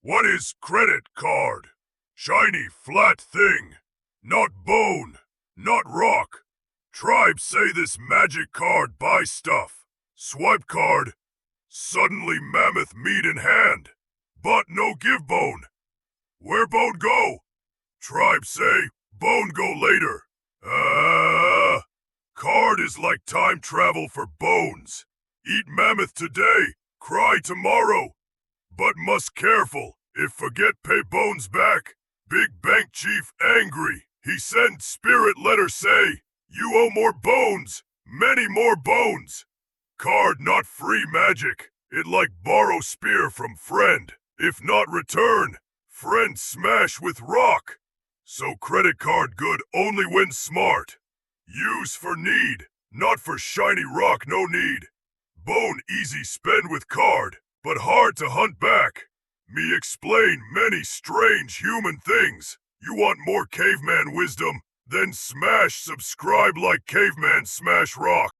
What is credit card? Shiny flat thing. Not bone. Not rock. Tribes say this magic card buy stuff. Swipe card. Suddenly mammoth meat in hand. But no give bone. Where bone go? Tribe say bone go later. Card is like time travel for bones. Eat mammoth today, cry tomorrow. But must careful, if forget pay bones back. Big bank chief angry. He send spirit letter say, you owe more bones, many more bones. Card not free magic. It like borrow spear from friend. If not return, friend smash with rock. So credit card good only when smart. Use for need, not for shiny rock no need. Bone easy spend with card, but hard to hunt back. Me explain many strange human things. You want more caveman wisdom? Then smash subscribe like Caveman smash rock.